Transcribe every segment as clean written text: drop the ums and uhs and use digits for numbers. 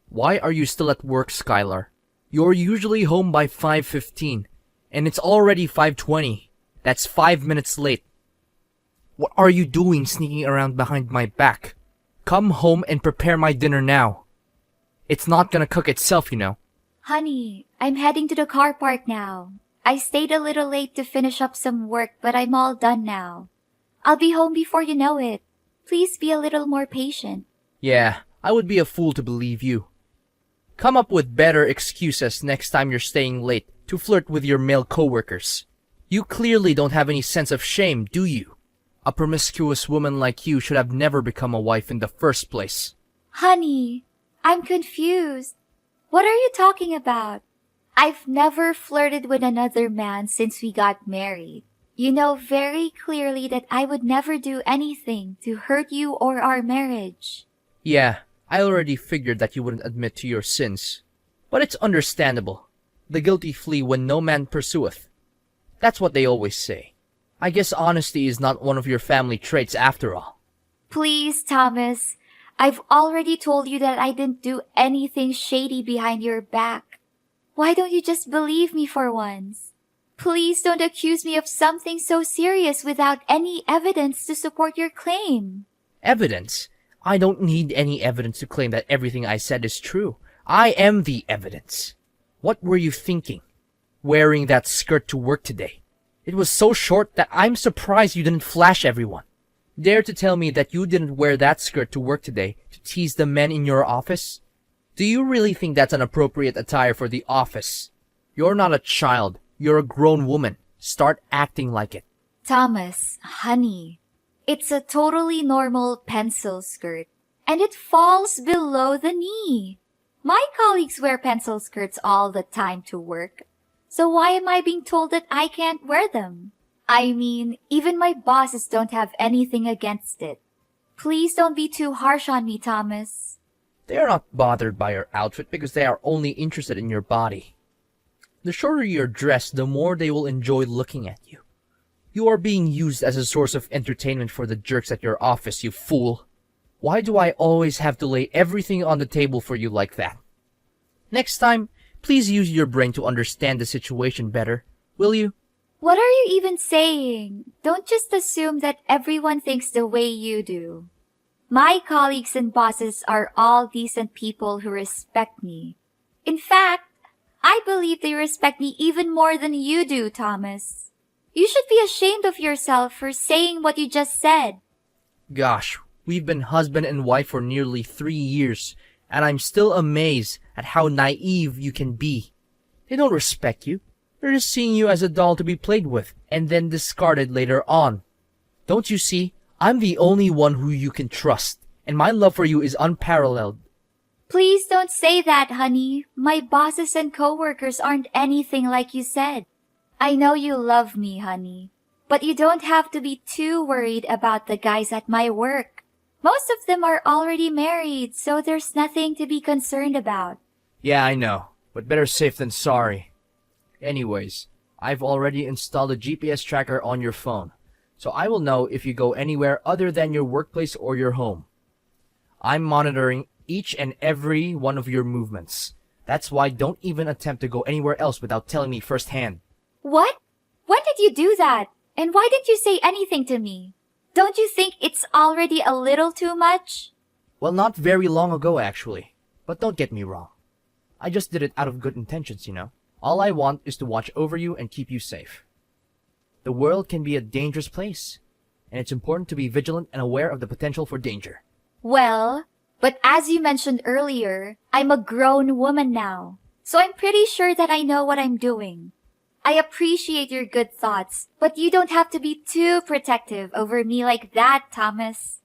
Why are you still at work, Skylar? You're usually home by 5:15, and it's already 5:20. That's 5 minutes late. What are you doing sneaking around behind my back? Come home and prepare my dinner now. It's not gonna cook itself, you know. Honey, I'm heading to the car park now. I stayed a little late to finish up some work, but I'm all done now. I'll be home before you know it. Please be a little more patient. Yeah, I would be a fool to believe you. Come up with better excuses next time you're staying late to flirt with your male coworkers. You clearly don't have any sense of shame, do you? A promiscuous woman like you should have never become a wife in the first place. Honey, I'm confused. What are you talking about? I've never flirted with another man since we got married. You know very clearly that I would never do anything to hurt you or our marriage. Yeah, I already figured that you wouldn't admit to your sins. But it's understandable. The guilty flee when no man pursueth. That's what they always say. I guess honesty is not one of your family traits after all. Please, Thomas. I've already told you that I didn't do anything shady behind your back. Why don't you just believe me for once? Please don't accuse me of something so serious without any evidence to support your claim. Evidence? I don't need any evidence to claim that everything I said is true. I am the evidence. What were you thinking? Wearing that skirt to work today. It was so short that I'm surprised you didn't flash everyone. Dare to tell me that you didn't wear that skirt to work today to tease the men in your office? Do you really think that's an appropriate attire for the office? You're not a child. You're a grown woman. Start acting like it. Thomas, honey, it's a totally normal pencil skirt, and it falls below the knee. My colleagues wear pencil skirts all the time to work, so why am I being told that I can't wear them? I mean, even my bosses don't have anything against it. Please don't be too harsh on me, Thomas. They are not bothered by your outfit because they are only interested in your body. The shorter you're dressed, the more they will enjoy looking at you. You are being used as a source of entertainment for the jerks at your office, you fool. Why do I always have to lay everything on the table for you like that? Next time, please use your brain to understand the situation better, will you? What are you even saying? Don't just assume that everyone thinks the way you do. My colleagues and bosses are all decent people who respect me. In fact, I believe they respect me even more than you do, Thomas. You should be ashamed of yourself for saying what you just said. Gosh, we've been husband and wife for nearly 3 years, and I'm still amazed at how naive you can be. They don't respect you. They're just seeing you as a doll to be played with, and then discarded later on. Don't you see? I'm the only one who you can trust, and my love for you is unparalleled. Please don't say that, honey. My bosses and coworkers aren't anything like you said. I know you love me, honey, but you don't have to be too worried about the guys at my work. Most of them are already married, so there's nothing to be concerned about. Yeah, I know, but better safe than sorry. Anyways, I've already installed a GPS tracker on your phone, so I will know if you go anywhere other than your workplace or your home. I'm monitoring each and every one of your movements. That's why don't even attempt to go anywhere else without telling me firsthand. What? When did you do that? And why didn't you say anything to me? Don't you think it's already a little too much? Well, not very long ago, actually. But don't get me wrong. I just did it out of good intentions, you know. All I want is to watch over you and keep you safe. The world can be a dangerous place, and it's important to be vigilant and aware of the potential for danger. Well, but as you mentioned earlier, I'm a grown woman now, so I'm pretty sure that I know what I'm doing. I appreciate your good thoughts, but you don't have to be too protective over me like that, Thomas.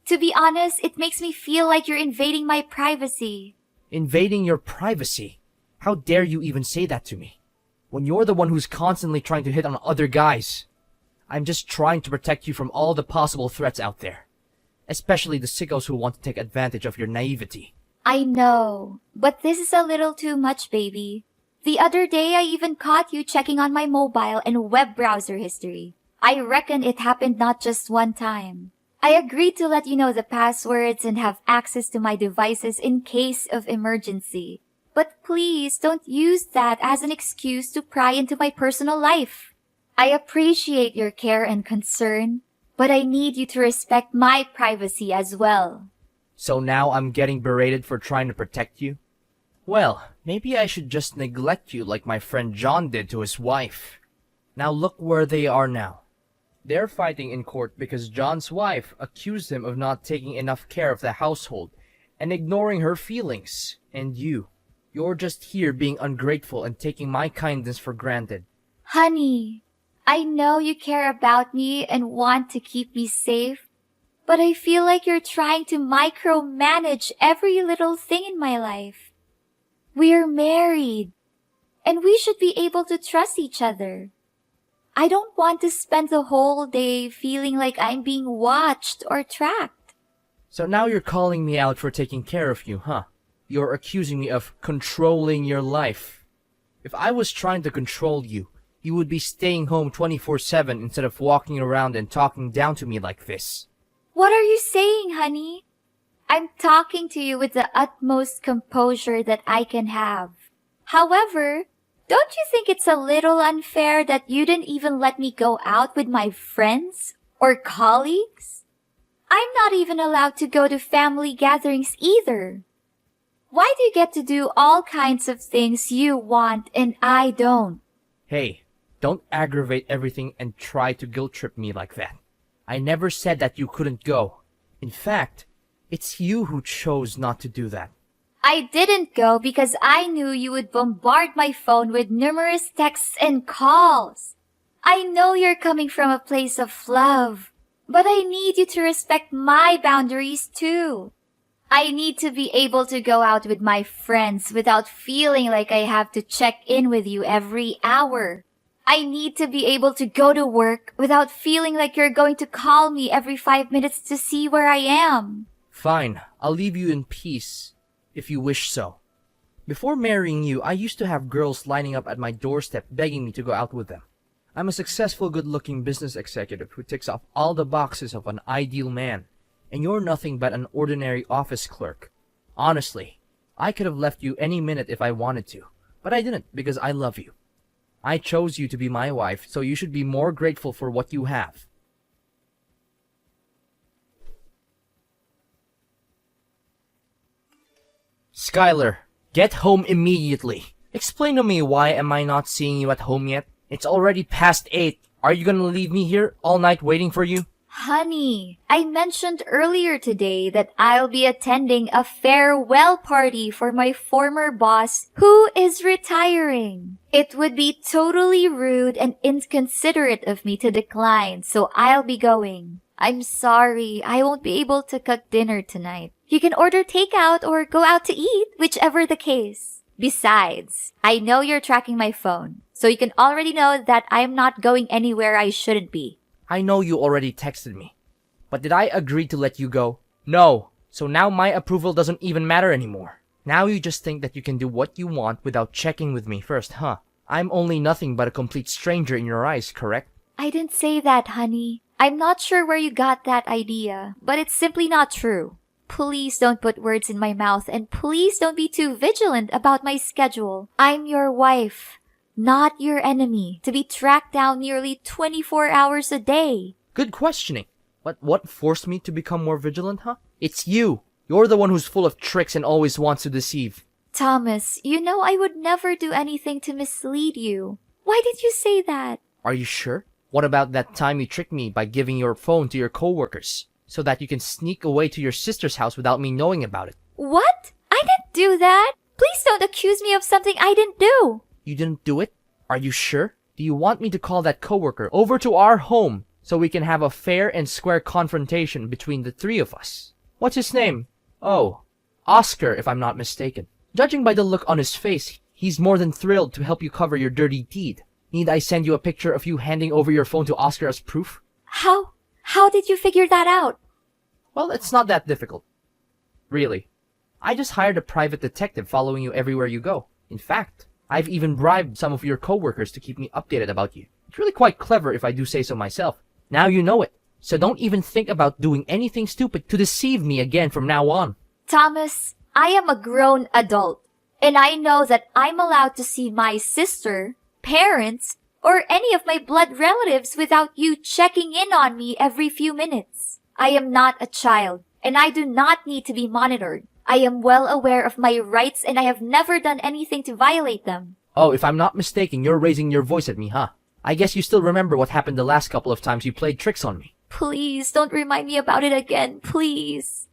To be honest, it makes me feel like you're invading my privacy. Invading your privacy? How dare you even say that to me? When you're the one who's constantly trying to hit on other guys. I'm just trying to protect you from all the possible threats out there. Especially the sickos who want to take advantage of your naivety. I know, but this is a little too much, baby. The other day I even caught you checking on my mobile and web browser history. I reckon it happened not just one time. I agreed to let you know the passwords and have access to my devices in case of emergency. But please don't use that as an excuse to pry into my personal life. I appreciate your care and concern, but I need you to respect my privacy as well. So now I'm getting berated for trying to protect you? Well, maybe I should just neglect you like my friend John did to his wife. Now look where they are now. They're fighting in court because John's wife accused him of not taking enough care of the household and ignoring her feelings. And you're just here being ungrateful and taking my kindness for granted. Honey, I know you care about me and want to keep me safe, but I feel like you're trying to micromanage every little thing in my life. We're married, and we should be able to trust each other. I don't want to spend the whole day feeling like I'm being watched or tracked. So now you're calling me out for taking care of you, huh? You're accusing me of controlling your life. If I was trying to control you, you would be staying home 24/7 instead of walking around and talking down to me like this. What are you saying, honey? I'm talking to you with the utmost composure that I can have. However, don't you think it's a little unfair that you didn't even let me go out with my friends or colleagues? I'm not even allowed to go to family gatherings either. Why do you get to do all kinds of things you want and I don't? Hey, don't aggravate everything and try to guilt trip me like that. I never said that you couldn't go. In fact, it's you who chose not to do that. I didn't go because I knew you would bombard my phone with numerous texts and calls. I know you're coming from a place of love, but I need you to respect my boundaries too. I need to be able to go out with my friends without feeling like I have to check in with you every hour. I need to be able to go to work without feeling like you're going to call me every 5 minutes to see where I am. Fine, I'll leave you in peace, if you wish so. Before marrying you, I used to have girls lining up at my doorstep begging me to go out with them. I'm a successful, good-looking business executive who ticks off all the boxes of an ideal man, and you're nothing but an ordinary office clerk. Honestly, I could have left you any minute if I wanted to, but I didn't because I love you. I chose you to be my wife, so you should be more grateful for what you have. Skylar, get home immediately. Explain to me, why am I not seeing you at home yet? It's already past 8. Are you gonna leave me here all night waiting for you? Honey, I mentioned earlier today that I'll be attending a farewell party for my former boss who is retiring. It would be totally rude and inconsiderate of me to decline, so I'll be going. I'm sorry, I won't be able to cook dinner tonight. You can order takeout or go out to eat, whichever the case. Besides, I know you're tracking my phone, so you can already know that I'm not going anywhere I shouldn't be. I know you already texted me, but did I agree to let you go? No, so now my approval doesn't even matter anymore. Now you just think that you can do what you want without checking with me first, huh? I'm only nothing but a complete stranger in your eyes, correct? I didn't say that, honey. I'm not sure where you got that idea, but it's simply not true. Please don't put words in my mouth, and please don't be too vigilant about my schedule. I'm your wife, not your enemy, to be tracked down nearly 24 hours a day. Good questioning. But what forced me to become more vigilant, huh? It's you. You're the one who's full of tricks and always wants to deceive. Thomas, you know I would never do anything to mislead you. Why did you say that? Are you sure? What about that time you tricked me by giving your phone to your coworkers so that you can sneak away to your sister's house without me knowing about it? What? I didn't do that. Please don't accuse me of something I didn't do. You didn't do it? Are you sure? Do you want me to call that coworker over to our home so we can have a fair and square confrontation between the three of us? What's his name? Oh, Oscar, if I'm not mistaken. Judging by the look on his face, he's more than thrilled to help you cover your dirty deed. Need I send you a picture of you handing over your phone to Oscar as proof? How did you figure that out? Well, it's not that difficult. Really. I just hired a private detective following you everywhere you go. In fact, I've even bribed some of your coworkers to keep me updated about you. It's really quite clever if I do say so myself. Now you know it. So don't even think about doing anything stupid to deceive me again from now on. Thomas, I am a grown adult, and I know that I'm allowed to see my sister, parents, or any of my blood relatives without you checking in on me every few minutes. I am not a child, and I do not need to be monitored. I am well aware of my rights, and I have never done anything to violate them. Oh, if I'm not mistaken, you're raising your voice at me, huh? I guess you still remember what happened the last couple of times you played tricks on me. Please, don't remind me about it again, please.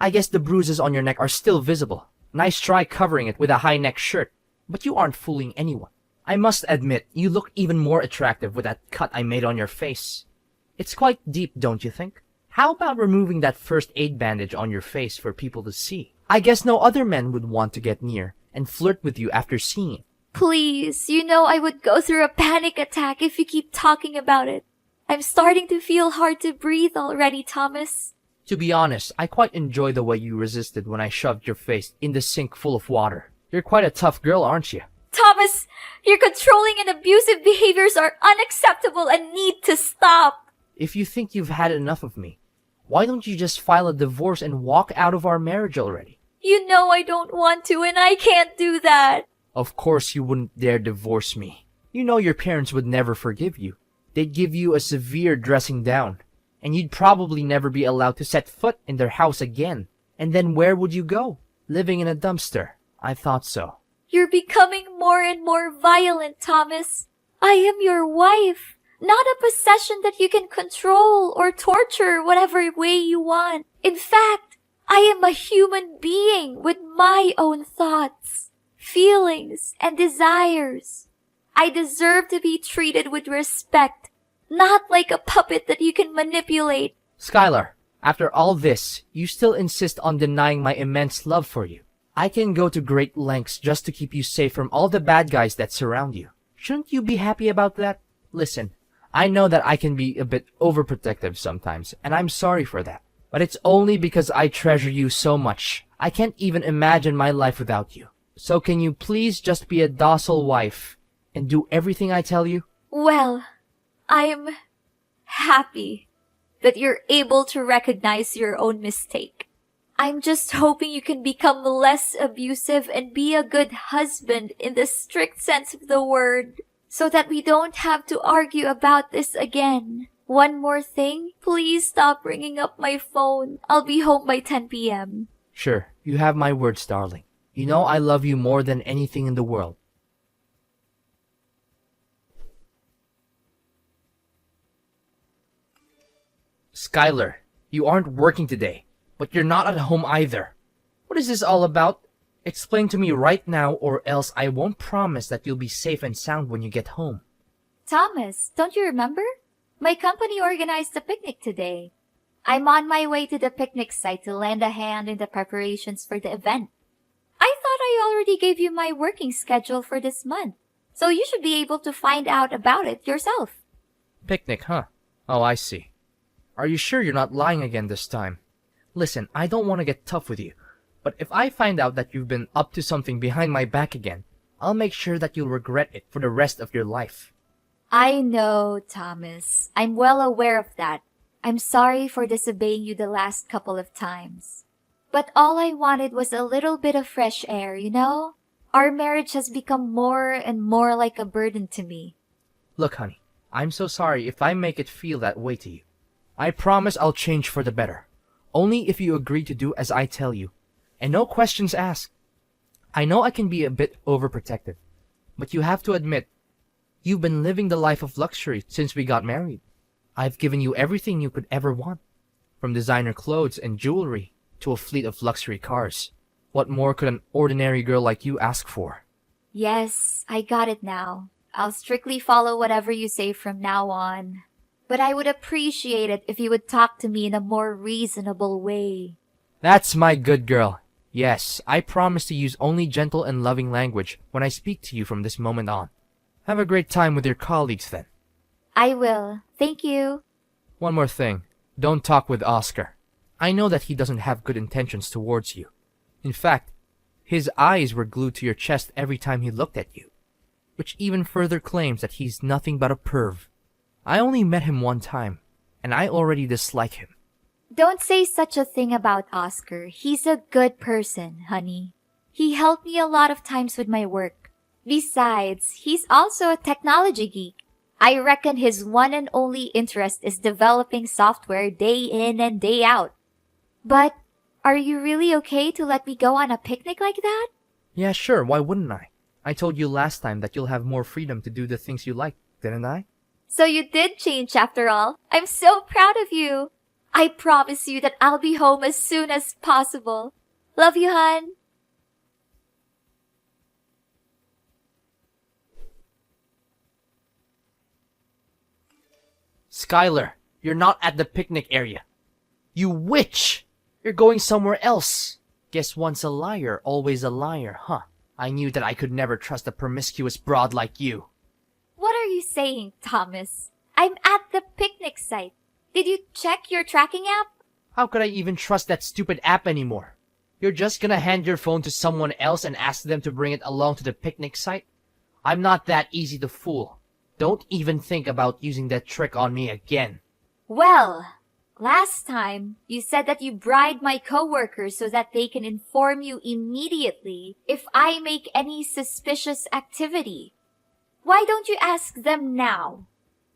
I guess the bruises on your neck are still visible. Nice try covering it with a high-neck shirt, but you aren't fooling anyone. I must admit, you look even more attractive with that cut I made on your face. It's quite deep, don't you think? How about removing that first aid bandage on your face for people to see? I guess no other men would want to get near and flirt with you after seeing it. Please, you know I would go through a panic attack if you keep talking about it. I'm starting to feel hard to breathe already, Thomas. To be honest, I quite enjoy the way you resisted when I shoved your face in the sink full of water. You're quite a tough girl, aren't you? Thomas, your controlling and abusive behaviors are unacceptable and need to stop. If you think you've had enough of me, why don't you just file a divorce and walk out of our marriage already? You know I don't want to, and I can't do that. Of course you wouldn't dare divorce me. You know your parents would never forgive you. They'd give you a severe dressing down, and you'd probably never be allowed to set foot in their house again. And then where would you go? Living in a dumpster. I thought so. You're becoming more and more violent, Thomas. I am your wife, not a possession that you can control or torture whatever way you want. In fact, I am a human being with my own thoughts, feelings, and desires. I deserve to be treated with respect, not like a puppet that you can manipulate. Skylar, after all this, you still insist on denying my immense love for you. I can go to great lengths just to keep you safe from all the bad guys that surround you. Shouldn't you be happy about that? Listen, I know that I can be a bit overprotective sometimes, and I'm sorry for that. But it's only because I treasure you so much. I can't even imagine my life without you. So can you please just be a docile wife and do everything I tell you? Well, I'm happy that you're able to recognize your own mistake. I'm just hoping you can become less abusive and be a good husband in the strict sense of the word, so that we don't have to argue about this again. One more thing, please stop ringing up my phone. I'll be home by 10 p.m. Sure, you have my words, darling. You know I love you more than anything in the world. Skylar, you aren't working today, but you're not at home either. What is this all about? Explain to me right now, or else I won't promise that you'll be safe and sound when you get home. Thomas, don't you remember? My company organized a picnic today. I'm on my way to the picnic site to lend a hand in the preparations for the event. I thought I already gave you my working schedule for this month, so you should be able to find out about it yourself. Picnic, huh? Oh, I see. Are you sure you're not lying again this time? Listen, I don't want to get tough with you, but if I find out that you've been up to something behind my back again, I'll make sure that you'll regret it for the rest of your life. I know, Thomas. I'm well aware of that. I'm sorry for disobeying you the last couple of times. But all I wanted was a little bit of fresh air, you know? Our marriage has become more and more like a burden to me. Look, honey, I'm so sorry if I make it feel that way to you. I promise I'll change for the better. Only if you agree to do as I tell you. And no questions asked. I know I can be a bit overprotective, but you have to admit, you've been living the life of luxury since we got married. I've given you everything you could ever want, from designer clothes and jewelry to a fleet of luxury cars. What more could an ordinary girl like you ask for? Yes, I got it now. I'll strictly follow whatever you say from now on. But I would appreciate it if you would talk to me in a more reasonable way. That's my good girl. Yes, I promise to use only gentle and loving language when I speak to you from this moment on. Have a great time with your colleagues then. I will. Thank you. One more thing. Don't talk with Oscar. I know that he doesn't have good intentions towards you. In fact, his eyes were glued to your chest every time he looked at you, which even further claims that he's nothing but a perv. I only met him one time, and I already dislike him. Don't say such a thing about Oscar. He's a good person, honey. He helped me a lot of times with my work. Besides, he's also a technology geek. I reckon his one and only interest is developing software day in and day out. But are you really okay to let me go on a picnic like that? Yeah, sure, why wouldn't I? I told you last time that you'll have more freedom to do the things you like, didn't I? So you did change after all. I'm so proud of you. I promise you that I'll be home as soon as possible. Love you, hon. Skylar, you're not at the picnic area. You witch! You're going somewhere else. Guess once a liar, always a liar, huh? I knew that I could never trust a promiscuous broad like you. What are you saying, Thomas? I'm at the picnic site. Did you check your tracking app? How could I even trust that stupid app anymore? You're just gonna hand your phone to someone else and ask them to bring it along to the picnic site? I'm not that easy to fool. Don't even think about using that trick on me again. Well, last time you said that you bribed my coworkers so that they can inform you immediately if I make any suspicious activity. Why don't you ask them now?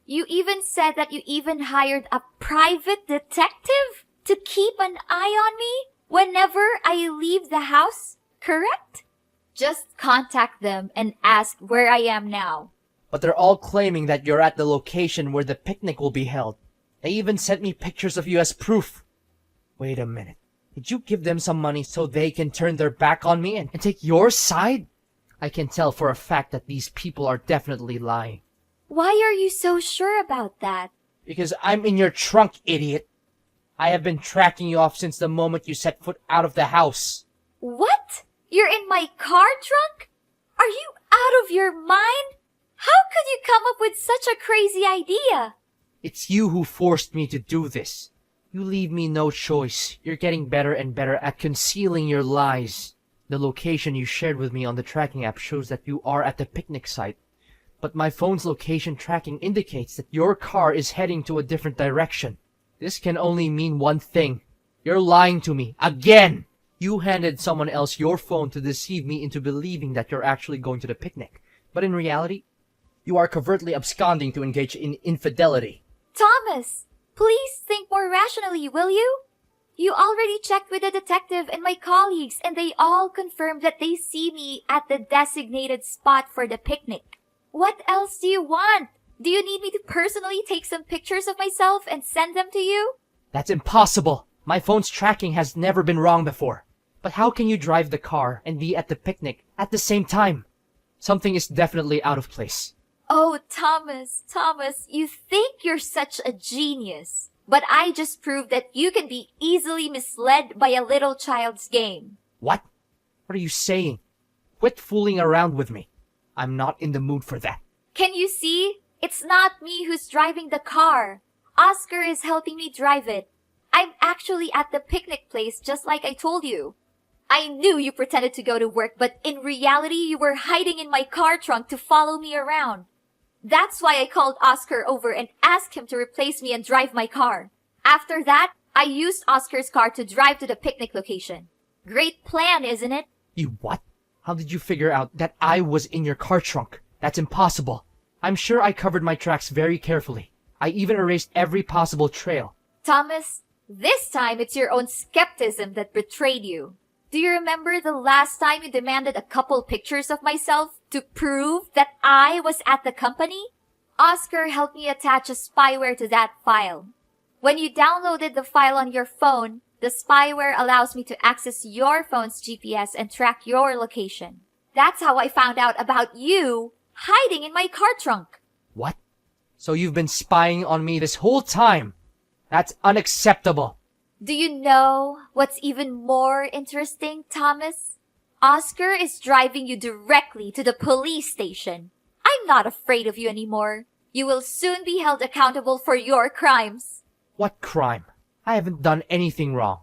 You even said that you even hired a private detective to keep an eye on me whenever I leave the house, correct? Just contact them and ask where I am now. But they're all claiming that you're at the location where the picnic will be held. They even sent me pictures of you as proof. Wait a minute. Did you give them some money so they can turn their back on me and take your side? I can tell for a fact that these people are definitely lying. Why are you so sure about that? Because I'm in your trunk, idiot. I have been tracking you off since the moment you set foot out of the house. What? You're in my car trunk? Are you out of your mind? How could you come up with such a crazy idea? It's you who forced me to do this. You leave me no choice. You're getting better and better at concealing your lies. The location you shared with me on the tracking app shows that you are at the picnic site. But my phone's location tracking indicates that your car is heading to a different direction. This can only mean one thing. You're lying to me. Again! You handed someone else your phone to deceive me into believing that you're actually going to the picnic. But in reality, you are covertly absconding to engage in infidelity. Thomas, please think more rationally, will you? You already checked with the detective and my colleagues, and they all confirmed that they see me at the designated spot for the picnic. What else do you want? Do you need me to personally take some pictures of myself and send them to you? That's impossible. My phone's tracking has never been wrong before. But how can you drive the car and be at the picnic at the same time? Something is definitely out of place. Oh, Thomas, you think you're such a genius. But I just proved that you can be easily misled by a little child's game. What? What are you saying? Quit fooling around with me. I'm not in the mood for that. Can you see? It's not me who's driving the car. Oscar is helping me drive it. I'm actually at the picnic place just like I told you. I knew you pretended to go to work, but in reality you were hiding in my car trunk to follow me around. That's why I called Oscar over and asked him to replace me and drive my car. After that, I used Oscar's car to drive to the picnic location. Great plan, isn't it? You what? How did you figure out that I was in your car trunk? That's impossible. I'm sure I covered my tracks very carefully. I even erased every possible trail. Thomas, this time it's your own skepticism that betrayed you. Do you remember the last time you demanded a couple pictures of myself to prove that I was at the company? Oscar helped me attach a spyware to that file. When you downloaded the file on your phone, the spyware allows me to access your phone's GPS and track your location. That's how I found out about you hiding in my car trunk. What? So you've been spying on me this whole time? That's unacceptable. Do you know what's even more interesting, Thomas? Oscar is driving you directly to the police station. I'm not afraid of you anymore. You will soon be held accountable for your crimes. What crime? I haven't done anything wrong.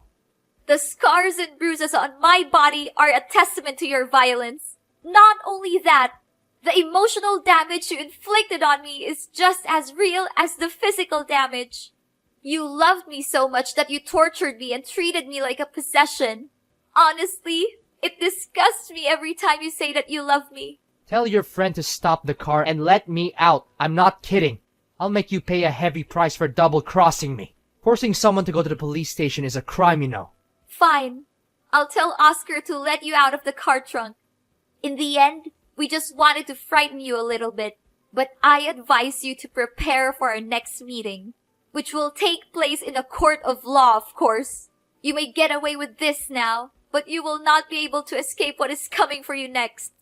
The scars and bruises on my body are a testament to your violence. Not only that, the emotional damage you inflicted on me is just as real as the physical damage. You loved me so much that you tortured me and treated me like a possession. Honestly, it disgusts me every time you say that you love me. Tell your friend to stop the car and let me out. I'm not kidding. I'll make you pay a heavy price for double-crossing me. Forcing someone to go to the police station is a crime, you know. Fine. I'll tell Oscar to let you out of the car trunk. In the end, we just wanted to frighten you a little bit, but I advise you to prepare for our next meeting, which will take place in a court of law, of course. You may get away with this now, but you will not be able to escape what is coming for you next.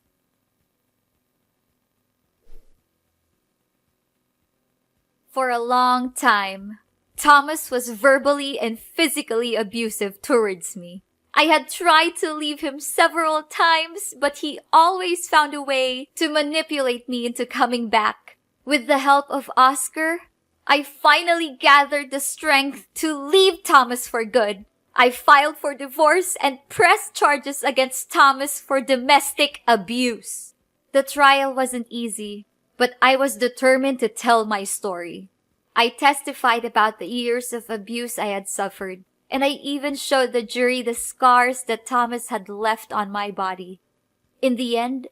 For a long time, Thomas was verbally and physically abusive towards me. I had tried to leave him several times, but he always found a way to manipulate me into coming back. With the help of Oscar, I finally gathered the strength to leave Thomas for good. I filed for divorce and pressed charges against Thomas for domestic abuse. The trial wasn't easy, but I was determined to tell my story. I testified about the years of abuse I had suffered, and I even showed the jury the scars that Thomas had left on my body. In the end,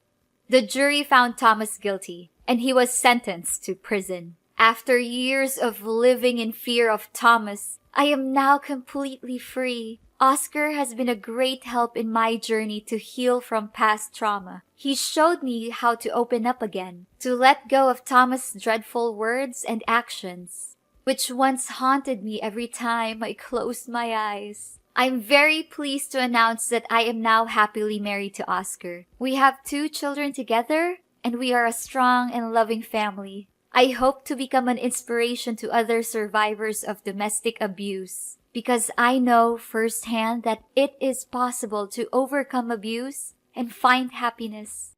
the jury found Thomas guilty, and he was sentenced to prison. After years of living in fear of Thomas, I am now completely free. Oscar has been a great help in my journey to heal from past trauma. He showed me how to open up again, to let go of Thomas' dreadful words and actions, which once haunted me every time I closed my eyes. I'm very pleased to announce that I am now happily married to Oscar. We have 2 children together, and we are a strong and loving family. I hope to become an inspiration to other survivors of domestic abuse, because I know firsthand that it is possible to overcome abuse and find happiness.